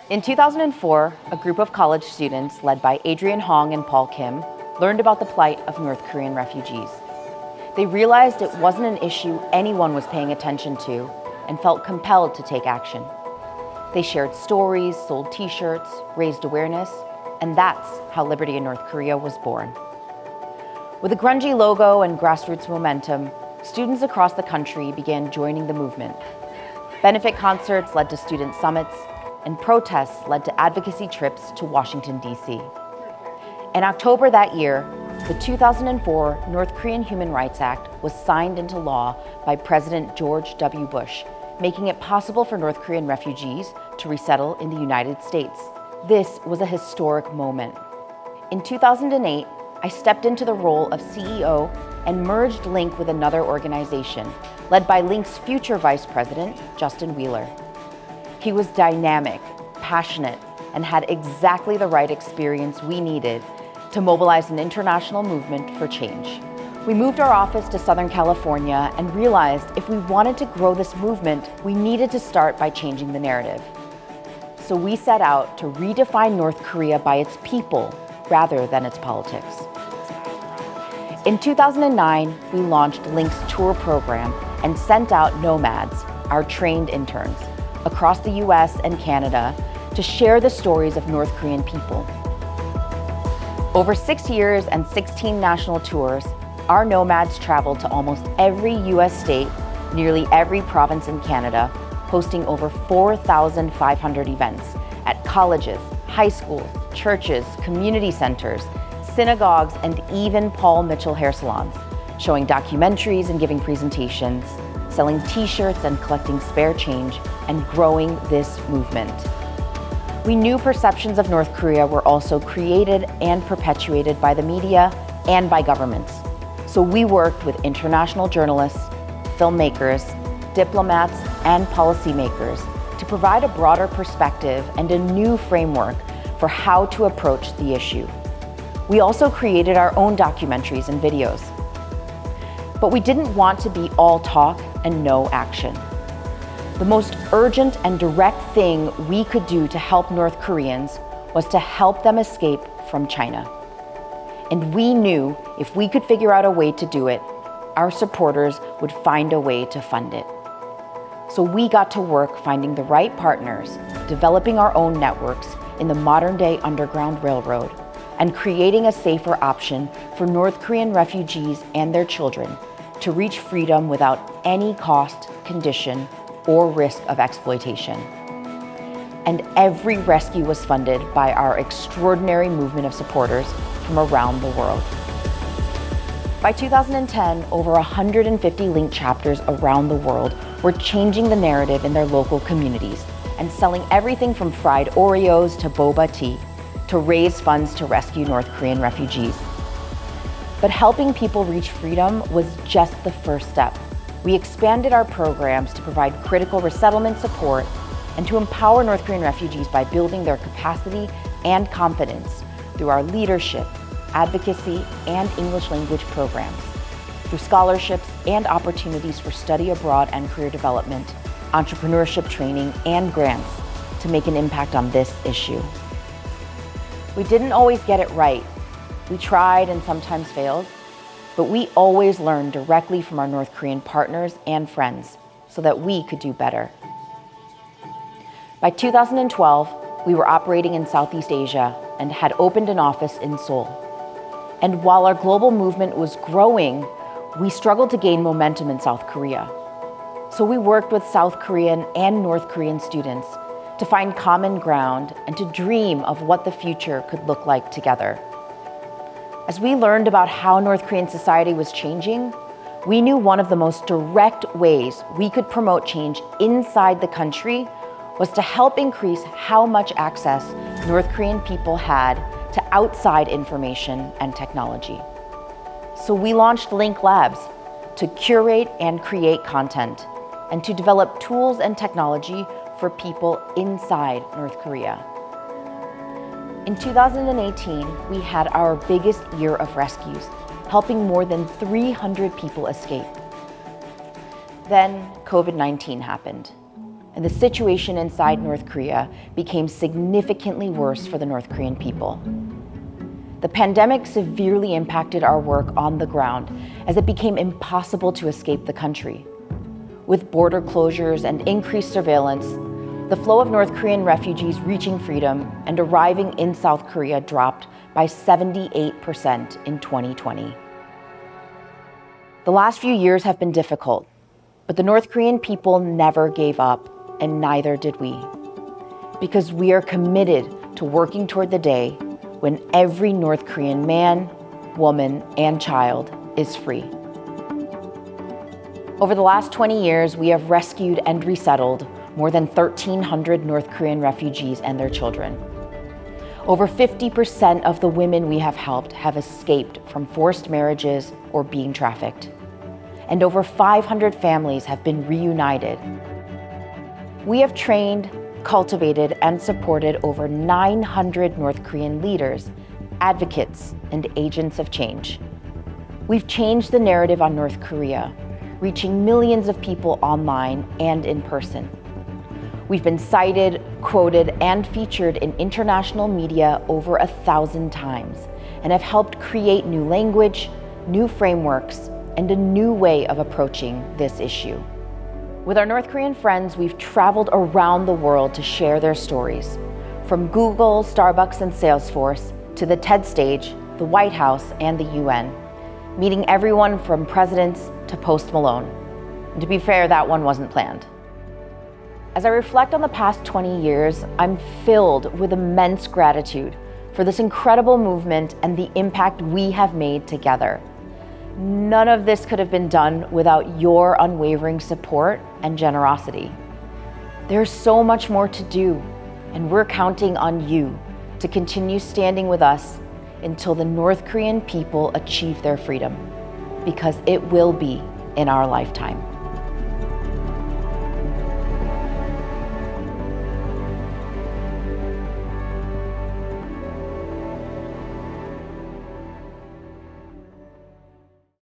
In 2004, a group of college students led by Adrian Hong and Paul Kim learned about the plight of North Korean refugees. They realized it wasn't an issue anyone was paying attention to and felt compelled to take action. They shared stories, sold t-shirts, raised awareness, and that's how Liberty in North Korea was born. With a grungy logo and grassroots momentum, students across the country began joining the movement. Benefit concerts led to student summits, and protests led to advocacy trips to Washington, D.C. In October that year, the 2004 North Korean Human Rights Act was signed into law by President George W. Bush, making it possible for North Korean refugees to resettle in the United States. This was a historic moment. In 2008, I stepped into the role of CEO and merged LiNK with another organization, led by LiNK's future vice president, Justin Wheeler. He was dynamic, passionate, and had exactly the right experience we needed to mobilize an international movement for change. We moved our office to Southern California and realized if we wanted to grow this movement, we needed to start by changing the narrative. So we set out to redefine North Korea by its people rather than its politics. In 2009, we launched LiNK's tour program and sent out nomads, our trained interns, across the US and Canada to share the stories of North Korean people. Over 6 years and 16 national tours, our nomads traveled to almost every US state, nearly every province in Canada, hosting over 4,500 events at colleges, high schools, churches, community centers, synagogues, and even Paul Mitchell hair salons, showing documentaries and giving presentations, selling t-shirts and collecting spare change, and growing this movement. We knew perceptions of North Korea were also created and perpetuated by the media and by governments. So we worked with international journalists, filmmakers, diplomats, and policymakers to provide a broader perspective and a new framework for how to approach the issue. We also created our own documentaries and videos. But we didn't want to be all talk and no action. The most urgent and direct thing we could do to help North Koreans was to help them escape from China. And we knew if we could figure out a way to do it, our supporters would find a way to fund it. So we got to work finding the right partners, developing our own networks in the modern-day Underground Railroad, and creating a safer option for North Korean refugees and their children to reach freedom without any cost, condition, or risk of exploitation. And every rescue was funded by our extraordinary movement of supporters from around the world. By 2010, over 150 LiNK chapters around the world were changing the narrative in their local communities and selling everything from fried Oreos to boba tea to raise funds to rescue North Korean refugees. But helping people reach freedom was just the first step. We expanded our programs to provide critical resettlement support and to empower North Korean refugees by building their capacity and confidence through our leadership, advocacy, and English language programs, through scholarships and opportunities for study abroad and career development, entrepreneurship training, and grants to make an impact on this issue. We didn't always get it right. We tried and sometimes failed, but we always learned directly from our North Korean partners and friends so that we could do better. By 2012, we were operating in Southeast Asia and had opened an office in Seoul. And while our global movement was growing, we struggled to gain momentum in South Korea. So we worked with South Korean and North Korean students to find common ground and to dream of what the future could look like together. As we learned about how North Korean society was changing, we knew one of the most direct ways we could promote change inside the country was to help increase how much access North Korean people had to outside information and technology. So we launched LiNK Labs to curate and create content and to develop tools and technology for people inside North Korea. In 2018, we had our biggest year of rescues, helping more than 300 people escape. Then COVID-19 happened. and the situation inside North Korea became significantly worse for the North Korean people. The pandemic severely impacted our work on the ground as it became impossible to escape the country. With border closures and increased surveillance, the flow of North Korean refugees reaching freedom and arriving in South Korea dropped by 78% in 2020. The last few years have been difficult, but the North Korean people never gave up, and neither did we. Because we are committed to working toward the day when every North Korean man, woman, and child is free. Over the last 20 years, we have rescued and resettled more than 1,300 North Korean refugees and their children. Over 50% of the women we have helped have escaped from forced marriages or being trafficked. And over 500 families have been reunited. We have trained, cultivated, and supported over 900 North Korean leaders, advocates, and agents of change. We've changed the narrative on North Korea, reaching millions of people online and in person. We've been cited, quoted, and featured in international media over 1,000 times, and have helped create new language, new frameworks, and a new way of approaching this issue. With our North Korean friends, we've traveled around the world to share their stories, from Google, Starbucks, and Salesforce to the TED stage, the White House, and the UN, meeting everyone from presidents to Post Malone. And to be fair, that one wasn't planned. As I reflect on the past 20 years, I'm filled with immense gratitude for this incredible movement and the impact we have made together. None of this could have been done without your unwavering support and generosity. There's so much more to do, and we're counting on you to continue standing with us until the North Korean people achieve their freedom, because it will be in our lifetime.